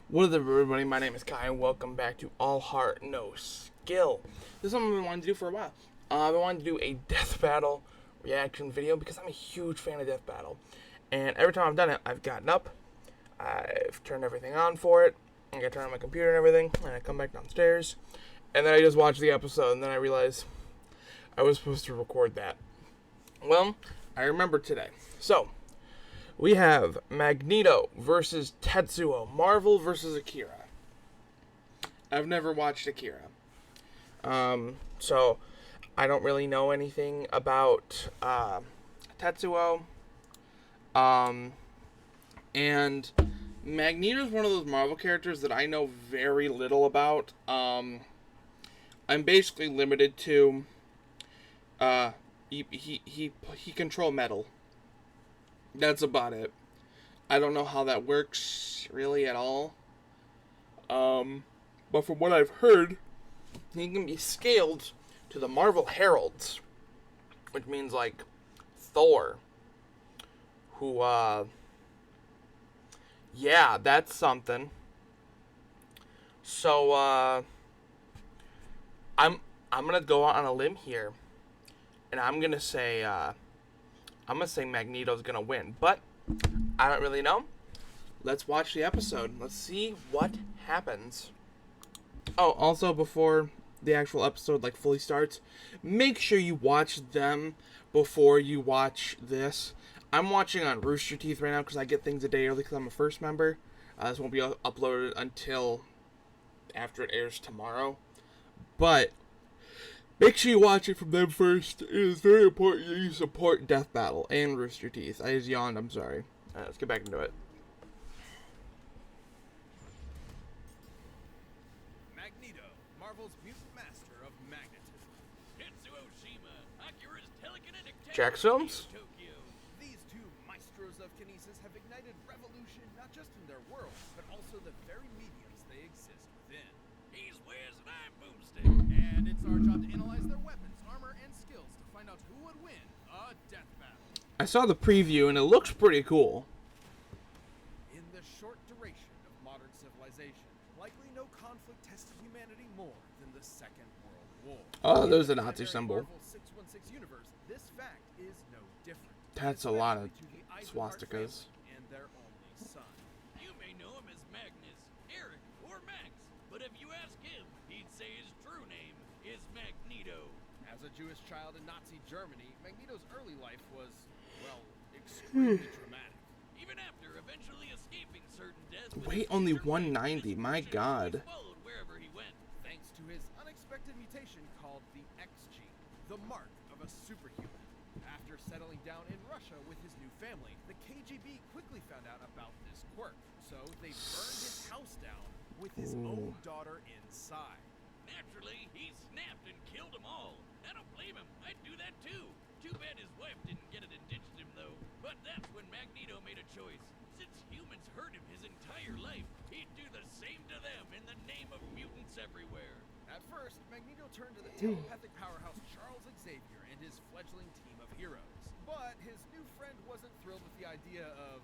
What is up, everybody? My name is Kai, and welcome back to All Heart No Skill. This is something I've been wanting to do for a while. I've been wanting to do a death battle reaction video because I'm a huge fan of death battle. And every time I've done it, I've gotten up, I've turned everything on for it, I turn on my computer and everything, and I come back downstairs, and then I just watch the episode, and then I realize I was supposed to record that. Well, I remember today. So, we have Magneto versus Tetsuo, Marvel versus Akira. I've never watched Akira. So I don't really know anything about Tetsuo. And Magneto's one of those Marvel characters that I know very little about. I'm basically limited to he control metal. That's about it. I don't know how that works really at all. But from what I've heard, he can be scaled to the Marvel Heralds, which means like Thor, who yeah, that's something. So I'm gonna go out on a limb here, and I'm gonna say Magneto's gonna win, but I don't really know. Let's watch the episode. Let's see what happens. Oh, also before the actual episode fully starts, make sure you watch them before you watch this. I'm watching on Rooster Teeth right now because I get things a day early because I'm a first member. This won't be uploaded until after it airs tomorrow. But make sure you watch it from them first. It is very important that you support Death Battle and Rooster Teeth. I just yawned, I'm sorry. Alright, let's get back into it. Magneto, Marvel's mutant master of magnetism. Tetsuo Shima, Akira's telekinetic Jack Films? Tokyo. These two maestros of kinesis have ignited revolution not just in their worlds, but also the very mediums they exist within. He's Wiz and I'm Boomstick, and it's our job to analyze their weapons, armor, and skills to find out who would win a death battle. I saw the preview and it looks pretty cool. In the short duration of modern civilization, likely no conflict tested humanity more than the Second World War. Oh, there's a Nazi symbol. Marvel 616 universe, this fact is no different. That's a lot of Especially to the swastikas. family and their only son. You may know him as Magnus, Eric, or Max, but if you ask him, he'd say his true name is Magneto. As a Jewish child in Nazi Germany, Magneto's early life was, well, extremely dramatic. Even after eventually escaping certain death, Wait, only 190. My God. he followed wherever he went, thanks to his unexpected mutation called the X gene, the mark of a superhuman. After settling down in Russia with his new family, the KGB quickly found out about this quirk, so they burned his house down with his own daughter inside. Naturally, he snapped and killed them all. I don't blame him. I'd do that too. Too bad his wife didn't get it and ditched him, though. But that's when Magneto made a choice. Since humans hurt him his entire life, he'd do the same to them in the name of mutants everywhere. At first, Magneto turned to the telepathic powerhouse Charles Xavier and his fledgling team of heroes. But his new friend wasn't thrilled with the idea of,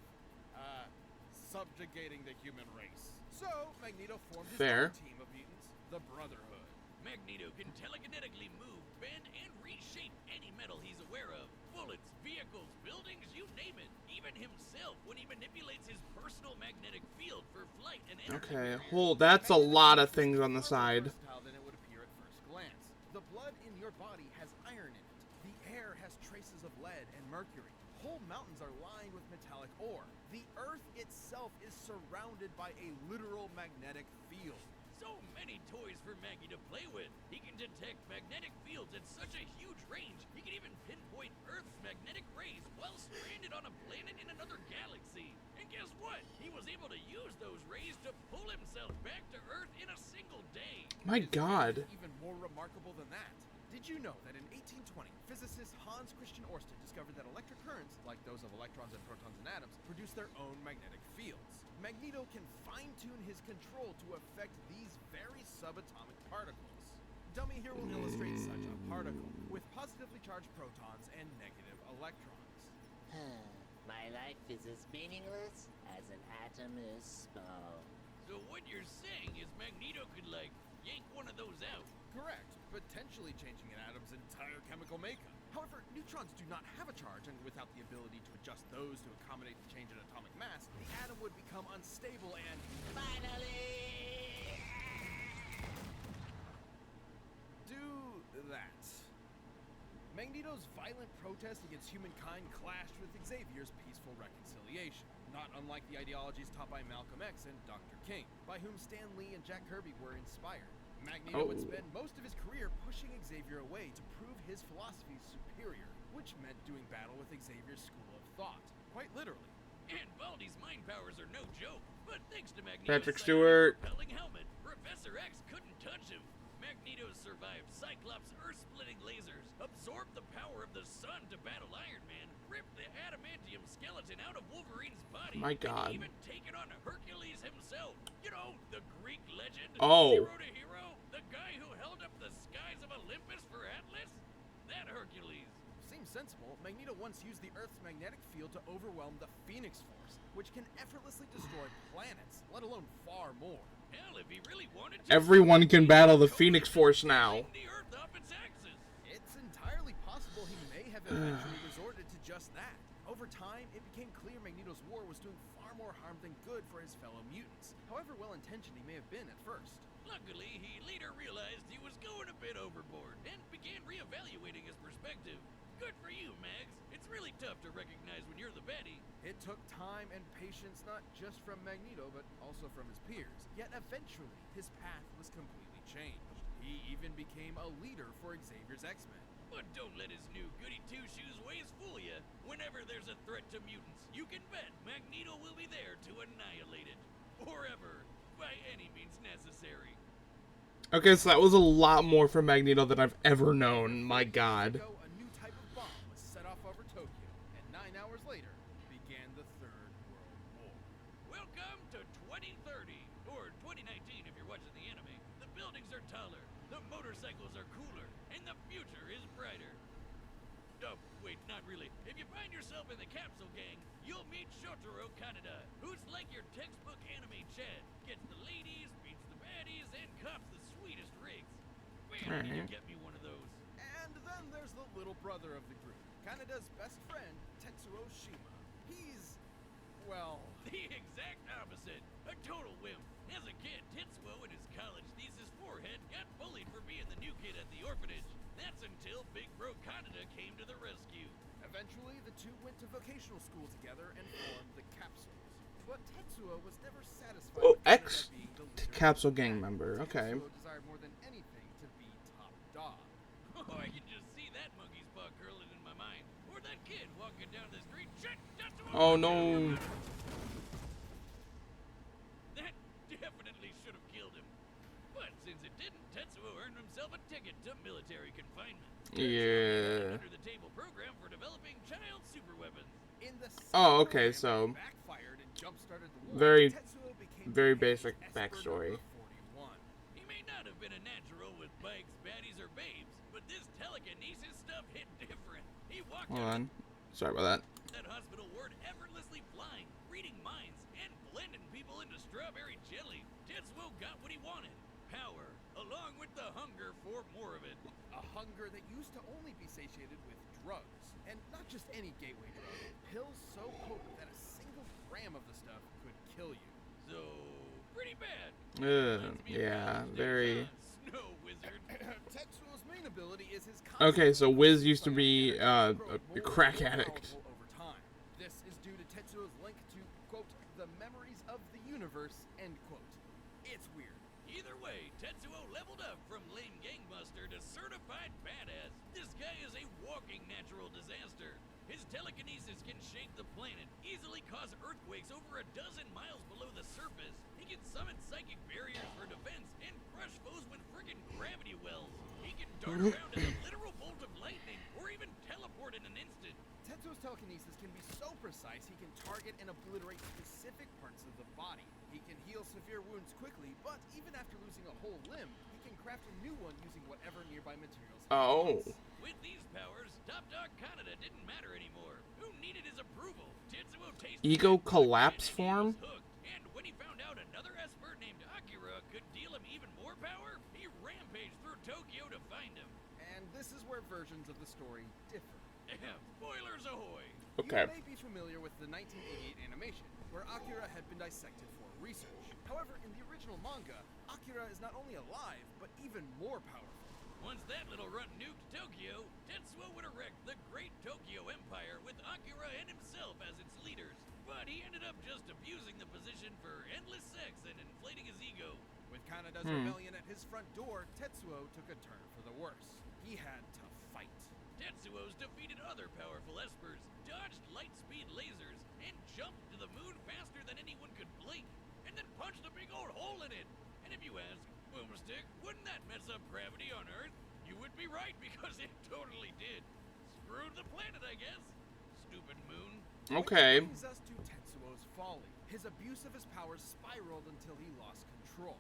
subjugating the human race. So, Magneto formed his own team of mutants, the Brotherhood. Magneto can telekinetically move, bend, and reshape any metal he's aware of. Bullets, vehicles, buildings, you name it. Even himself when he manipulates his personal magnetic field for flight and energy. Okay, that's a lot of things on the side. Than it would appear at first glance. The blood in your body has iron in it. The air has traces of lead and mercury. Whole mountains are lined with metallic ore. The Earth itself is surrounded by a literal magnetic field. So many toys for Maggie to play with. He can detect magnetic fields at such a huge range, he can even pinpoint Earth's magnetic rays while stranded on a planet in another galaxy. And guess what? He was able to use those rays to pull himself back to Earth in a single day. My God. Even more remarkable than that. Did you know that in 1820, physicist Hans Christian Ørsted discovered that electric currents, like those of electrons and protons and atoms, produce their own magnetic fields? Magneto can fine-tune his control to affect these very subatomic particles. Dummy here will illustrate such a particle with positively charged protons and negative electrons. My life is as meaningless as an atom is small. So what you're saying is Magneto could, like, yank one of those out? Correct, potentially changing an atom's entire chemical makeup. However, neutrons do not have a charge, and without the ability to adjust those to accommodate the change in atomic mass, the atom would become unstable and finally do that. Magneto's violent protest against humankind clashed with Xavier's peaceful reconciliation, not unlike the ideologies taught by Malcolm X and Dr. King, by whom Stan Lee and Jack Kirby were inspired. Magneto would spend most of his career pushing Xavier away to prove his philosophy superior, which meant doing battle with Xavier's school of thought, quite literally. And Baldy's mind powers are no joke, but thanks to Magneto's Patrick Stewart. propelling helmet, Professor X couldn't touch him. Magneto survived Cyclops' earth-splitting lasers, absorbed the power of the sun to battle Iron Man, ripped the adamantium skeleton out of Wolverine's body, My God. and even taken on Hercules himself. You know, the Greek legend, Oh. Zero to Hero, the guy who held up the skies of Olympus for Atlas? That Hercules. Seems sensible, Magneto once used the Earth's magnetic field to overwhelm the Phoenix Force, which can effortlessly destroy planets, let alone far more. Hell, if he really wanted to, Everyone can battle the Phoenix Force now. the Earth off its axis. It's entirely possible he may have eventually resorted to just that. Over time, it became clear Magneto's war was doing far more harm than good for his fellow mutants, however well-intentioned he may have been at first. Luckily, he later realized he was going a bit overboard and began reevaluating his perspective. Good for you, Mags. It's really tough to recognize when you're the baddie. It took time and patience not just from Magneto, but also from his peers. Yet eventually, his path was completely changed. He even became a leader for Xavier's X-Men. But don't let his new goody two-shoes ways fool you. Whenever there's a threat to mutants, you can bet Magneto will be there to annihilate it. Forever. By any means necessary. Okay, so that was a lot more from Magneto than I've ever known. My God. A new type of bomb was set off over Tokyo, and 9 hours later began the Third World War. Welcome to 2030, or 2019 if you're watching the anime. The buildings are taller, the motorcycles are cooler, and the future is brighter. Oh, wait, not really. If you find yourself in the Capsule Gang, you'll meet Shotaro Kaneda, who's like your textbook anime Chad. Gets the ladies, beats the baddies, and cops the sweetest rigs. Man, you get me one of those. And then there's the little brother of the group, Kaneda's best friend, Tetsuo Shima. He's, well, The exact opposite. A total wimp. As a kid, Tetsuo in his college thesis forehead got bullied for being the new kid at the orphanage. That's until Big Bro Kaneda came to the rescue. eventually the two went to vocational school together and formed the Capsules. But Tetsuo was never satisfied Oh, with Kaneda ex being the leader. Capsule Gang member. Okay. Tetsuo desired more than anything to be top dog. Oh, I can just see that monkey's paw curling in my mind. Or that kid walking down the street. Shit, Tetsuo! Oh no. That definitely should have killed him. But since it didn't, Tetsuo earned himself a ticket to military confinement. Yeah. Under the table program for developing child superweapons. In the Oh, same okay, program so that backfired and jump-started the war, very- Tetsuo became very the basic expert backstory. number 41. He may not have been a natural with bikes, baddies, or babes, but this telekinesis stuff hit different. He walked Hold out on. Sorry about that. that hospital ward effortlessly flying, reading minds, and blending people into strawberry jelly. Tetsuo got what he wanted. Power, along with the hunger for more of it. A hunger that used to only be satiated with drugs. And not just any gateway drug. Pills so potent that a single gram of the stuff could kill you. So, pretty bad. Yeah, very. Snow wizard. Tetsuo's main ability is his Okay, so constant Wiz used to be growing a more crack and more addict. powerful over time. This is due to Tetsuo's link to, quote, the memories of the universe, end quote. It's weird. Either way, Tetsuo leveled up from lame gangbuster to certified badass. This guy is a walking natural disaster. His telekinesis can shake the planet, easily cause earthquakes over a dozen miles below the surface. He can summon psychic barriers for defense and crush foes with friggin' gravity wells. He can dart around as a literal bolt of lightning, or even teleport in an instant. Tetsuo's telekinesis can be so precise he can target and obliterate specific parts of the body. He can heal severe wounds quickly, but even after losing a whole limb, he can craft a new one using whatever nearby materials he Oh. wants. With these powers, Top Dog Kaneda didn't matter anymore. Who needed his approval? Tetsuo tasted Ego good collapse and he was form? hooked. And when he found out another expert could deal him even more power, he rampaged through Tokyo to find him. And this is where versions of the story differ. Spoilers ahoy! Okay. You may be familiar with the 1988 animation, where Akira had been dissected for research. However, in the original manga, Akira is not only alive, but even more powerful. Once that little runt nuked Tokyo, Tetsuo would erect the Great Tokyo Empire with Akira and himself as its leaders. But he ended up just abusing the position for endless sex and inflating his ego. With Kanada's rebellion at his front door, Tetsuo took a turn for the worse. He had to fight. Tetsuo's defeated other powerful espers, dodged light-speed lasers, and jumped to the moon faster than anyone could blink, and then punched a big old hole in it. And if you ask, Boomstick, wouldn't that mess up gravity on Earth? You would be right, because it totally did. Screwed the planet, I guess. Stupid moon. Okay. Which brings us to Tetsuo's folly. His abuse of his powers spiraled until he lost control.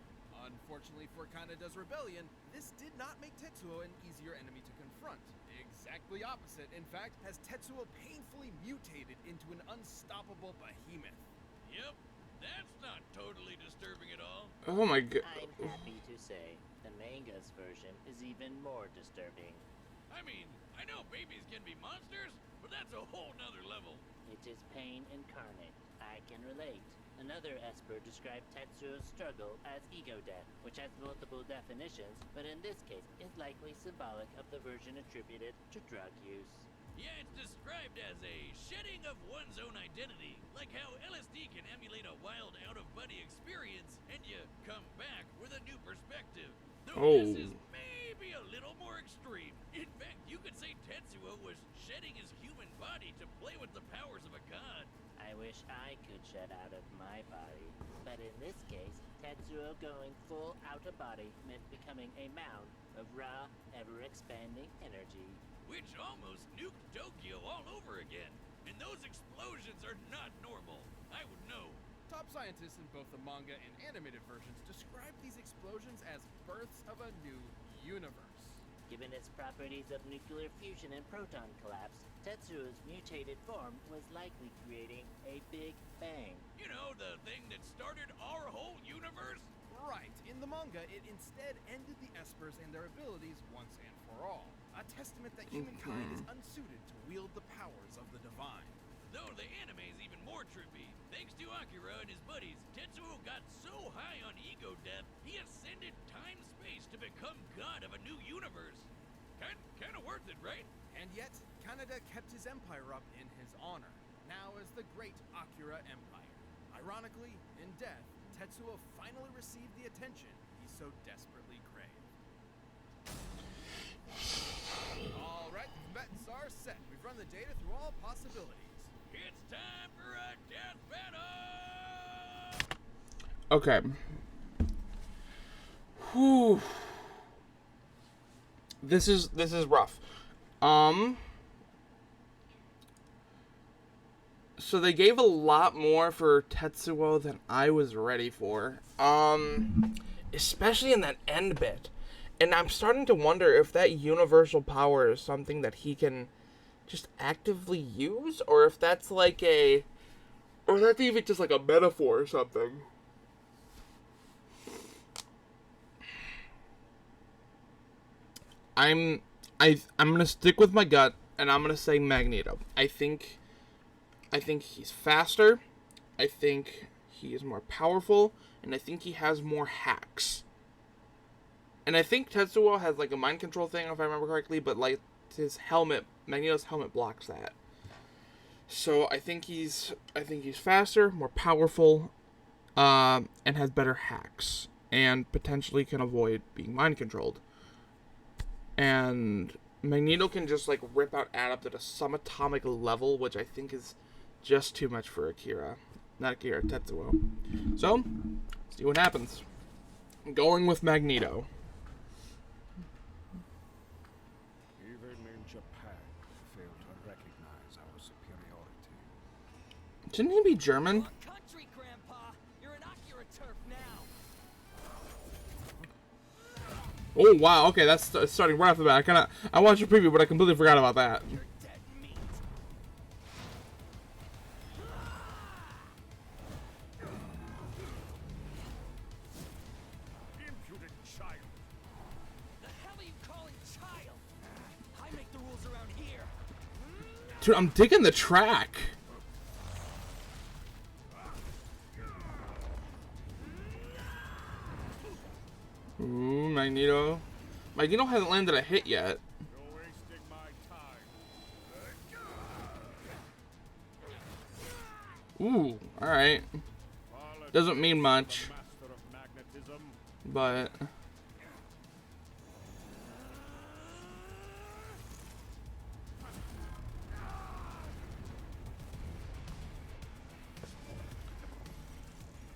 Unfortunately for Kanada's rebellion, this did not make Tetsuo an easier enemy to confront. Exactly opposite, in fact, as Tetsuo painfully mutated into an unstoppable behemoth. Yep, that's not totally disturbing at all. Oh my god. I'm happy to say the manga's version is even more disturbing. I mean, I know babies can be monsters, but that's a whole nother level. It is pain incarnate. I can relate. Another Esper described Tetsuo's struggle as ego death, which has multiple definitions, but in this case is likely symbolic of the version attributed to drug use. Yeah, it's described as a shedding of one's own identity, like how LSD can emulate a wild out-of-body experience, and you come back with a new perspective. Though this is maybe a little more extreme. In fact, you could say Tetsuo was shedding his human body to play with the powers of a god. I wish I could shed out of my body, but in this case, Tetsuo going full out-of-body meant becoming a mound of raw, ever-expanding energy. Which almost nuked Tokyo all over again. And those explosions are not normal. I would know. Top scientists in both the manga and animated versions describe these explosions as births of a new universe. Given its properties of nuclear fusion and proton collapse, Tetsuo's mutated form was likely creating a Big Bang. You know, the thing that started our whole universe? Right. In the manga, it instead ended the Espers and their abilities once and for all. A testament that humankind is unsuited to wield the powers of the divine. Though the anime is even more trippy. Thanks to Akira and his buddies, Tetsuo got so high on ego death, he ascended time-space to become god of a new universe. Kinda worth it, right? And yet, Kanada kept his empire up in his honor, now as the Great Akira Empire. Ironically, in death, Tetsuo finally received the attention he so desperately craved. All right, the combatants are set. We've run the data through all possibilities. It's time for a death battle! Okay. Whew. This is rough. So they gave a lot more for Tetsuo than I was ready for. Especially in that end bit. And I'm starting to wonder if that universal power is something that he can just actively use, or if that's like or that's even just like a metaphor or something. I'm gonna stick with my gut, and I'm gonna say Magneto. I think he's faster. I think he is more powerful, and I think he has more hacks. And I think Tetsuo has like a mind control thing, if I remember correctly, but like his helmet, Magneto's helmet blocks that. So I think he's faster, more powerful, and has better hacks, and potentially can avoid being mind controlled. And Magneto can just like rip out atoms at a subatomic level, which I think is just too much for Akira. Not Akira, Tetsuo. So, see what happens. I'm going with Magneto. Even in Japan, fail to recognize our superiority. Shouldn't he be German? Wrong country, Grandpa. You're an Akira turf now. Oh wow, okay, that's starting right off the bat. I watched your preview, but I completely forgot about that. You're dead meat. Dude, I'm digging the track. Ooh, Magneto. Magneto hasn't landed a hit yet. You're wasting my time. Ooh, alright. Doesn't mean much, Master of magnetism. but...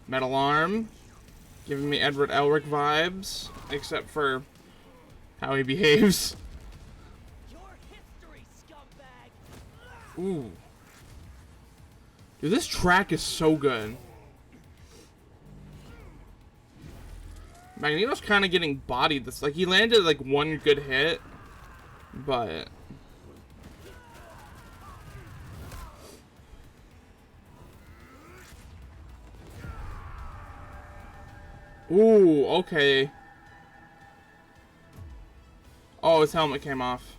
Metal Arm. Giving me Edward Elric vibes, except for how he behaves. Your history, scumbag! Ooh. Dude, this track is so good. Magneto's kind of getting bodied. This, like, he landed like one good hit, but... Ooh, okay. Oh, his helmet came off.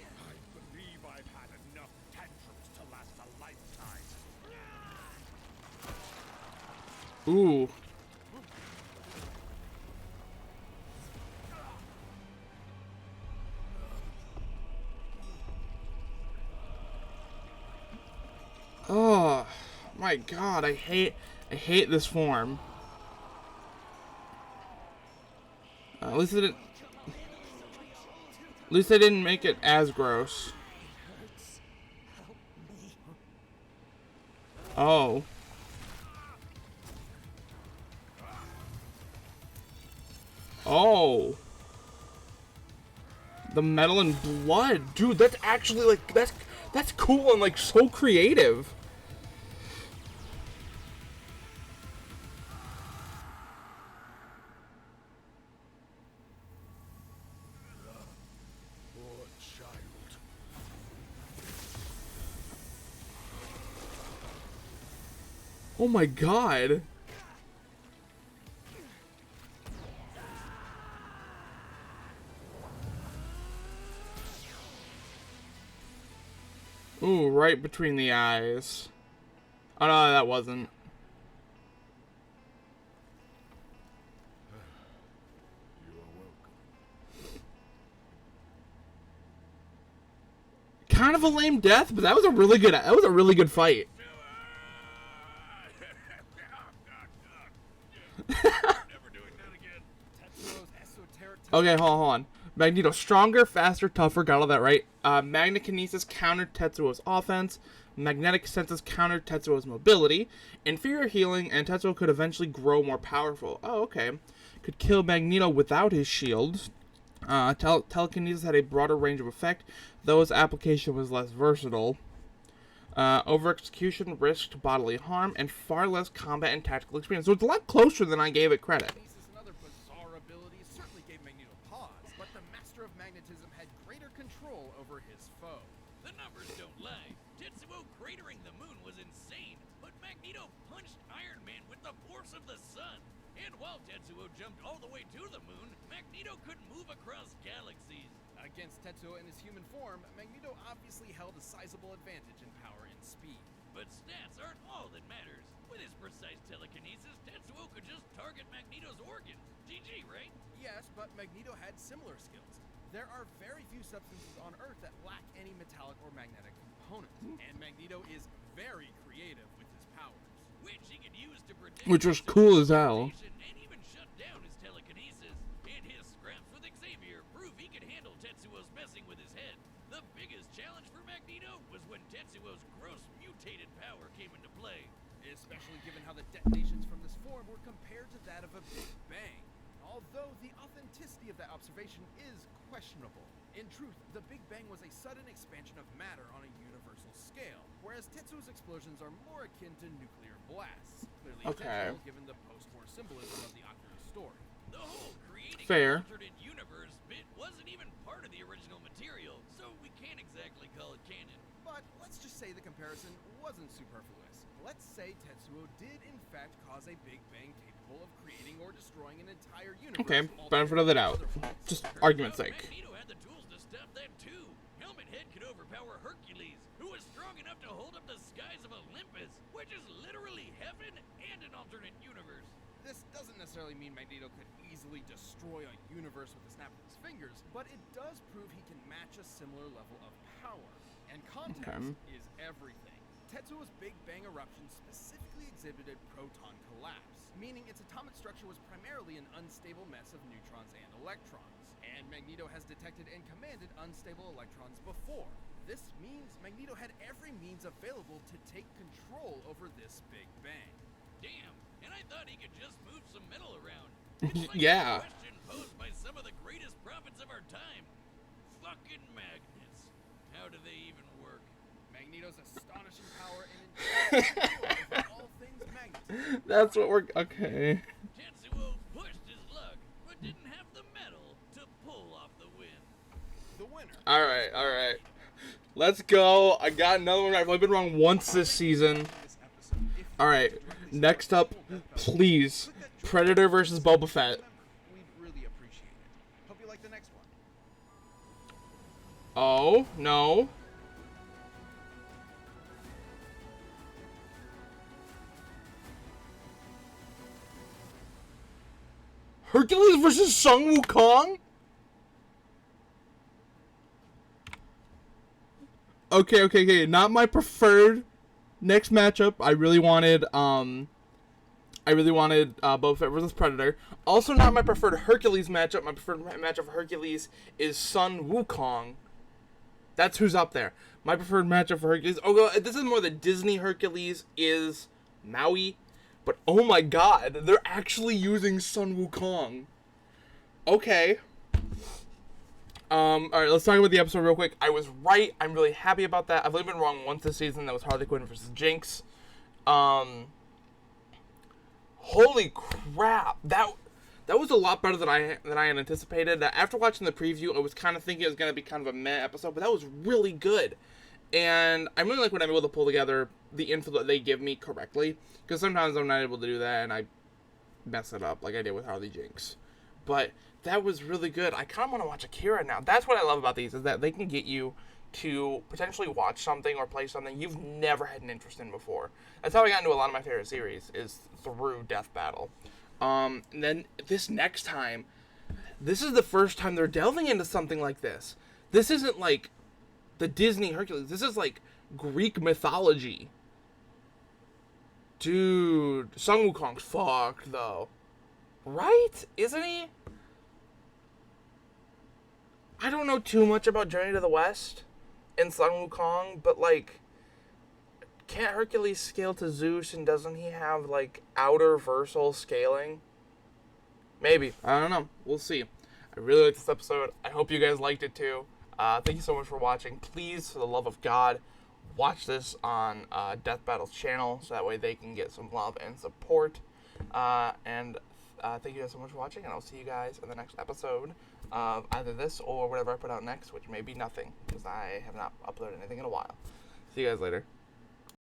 I believe I've had enough tantrums to last a lifetime. Ooh. Oh my god, I hate this form. At least I didn't make it as gross. Oh. Oh. The metal and blood. Dude, that's actually like that's cool and like so creative. Poor child. Oh my god. Ooh, right between the eyes. Oh no, that wasn't. You are welcome. Kind of a lame death, but that was a really good fight. Never doing that again. Tetsuo's esoteric Okay, hold on. Magneto, stronger, faster, tougher, got all that right. Magnekinesis countered Tetsuo's offense. Magnetic senses countered Tetsuo's mobility. Inferior healing, and Tetsuo could eventually grow more powerful. Oh, okay. Could kill Magneto without his shield. Telekinesis had a broader range of effect, though its application was less versatile. Over-execution risked bodily harm, and far less combat and tactical experience. So it's a lot closer than I gave it credit. Telekinesis and other bizarre abilities certainly gave Magneto pause, but the Master of Magnetism had greater control over his foe. The numbers don't lie. Tetsuo cratering the moon was insane, but Magneto punched Iron Man with the force of the sun. And while Tetsuo jumped all the way to the moon, Magneto could move across galaxies. Against Tetsuo in his human form, Magneto obviously held a sizable advantage in power and speed. But stats aren't all that matters. With his precise telekinesis, Tetsuo could just target Magneto's organs. GG, right? Yes, but Magneto had similar skills. There are very few substances on Earth that lack any metallic or magnetic components, and Magneto is very creative with his powers. Which he could use to protect Which was his cool as hell. teleportation and even shut down his telekinesis. And his scraps with Xavier prove he could handle Tetsuo's messing with his head. The biggest challenge for Magneto was when Tetsuo's gross mutated power came into play. Especially given how the detonations from this form were compared to that of a Big Bang. Although the authenticity of that observation is questionable. In truth, the Big Bang was a sudden expansion of matter on a universal scale, whereas Tetsuo's explosions are more akin to nuclear blasts. Clearly Okay. intentional given the post-war symbolism of the Akira story. The whole creating Fair. an alternate universe bit wasn't even part of the original material, so we can't exactly call it canon. But let's just say the comparison wasn't superfluous. Let's say Tetsuo did in fact cause a Big Bang capable of creating or destroying an entire universe. Okay, benefit of the doubt. Just argument's sake. Magneto had the tools to stop that too. Helmet Head could overpower Hercules, who was strong enough to hold up the skies of Olympus, which is literally heaven and an alternate universe. This doesn't necessarily mean Magneto could easily destroy a universe with a snap of his fingers, but it does prove he can match a similar level of power. And context is everything. Tetsuo's Big Bang eruption specifically exhibited proton collapse, meaning its atomic structure was primarily an unstable mess of neutrons and electrons. And Magneto has detected and commanded unstable electrons before. This means Magneto had every means available to take control over this Big Bang. Damn, and I thought he could just move some metal around. It's like Yeah. a question posed by some of the greatest prophets of our time. Fucking magnets. How do they even work? Magneto's astonishing power and intelligence over all things magnets. That's what we're... Okay. Tetsuo pushed his luck, but didn't have the metal to pull off the win. The winner. Alright, alright. Let's go. I got another one. I've only been wrong once this season. Alright, next up, please. Predator versus Boba Fett. We'd really appreciate it. Hope you like the next one. Oh, no. Hercules versus Sun Wukong? Okay. Not my preferred next matchup. I really wanted Boba Fett versus Predator. Also not my preferred Hercules matchup. My preferred matchup for Hercules is Sun Wukong. That's who's up there. My preferred matchup for Hercules. Oh, this is more the Disney Hercules is Maui. But oh my god, they're actually using Sun Wukong. Okay. Alright, let's talk about the episode real quick. I was right. I'm really happy about that. I've only been wrong once this season. That was Harley Quinn versus Jinx. Holy crap. That was a lot better than I had anticipated. After watching the preview, I was kind of thinking it was going to be kind of a meh episode, but that was really good. And I really like when I'm able to pull together the info that they give me correctly, because sometimes I'm not able to do that and I mess it up like I did with Harley Jinx. But that was really good. I kind of want to watch Akira now. That's what I love about these, is that they can get you to potentially watch something or play something you've never had an interest in before. That's how I got into a lot of my favorite series, is through Death Battle. And then this next time, this is the first time they're delving into something like this. This isn't like the Disney Hercules. This is like Greek mythology. Dude, Sun Wukong's fucked though. Right? Isn't he? I don't know too much about Journey to the West and Sun Wukong, but like, can't Hercules scale to Zeus, and doesn't he have like outer versal scaling? Maybe. I don't know. We'll see. I really liked this episode. I hope you guys liked it too. Thank you so much for watching. Please, for the love of God, watch this on Death Battle's channel, so that way they can get some love and support. And thank you guys so much for watching, and I'll see you guys in the next episode of either this or whatever I put out next, which may be nothing, because I have not uploaded anything in a while. See you guys later.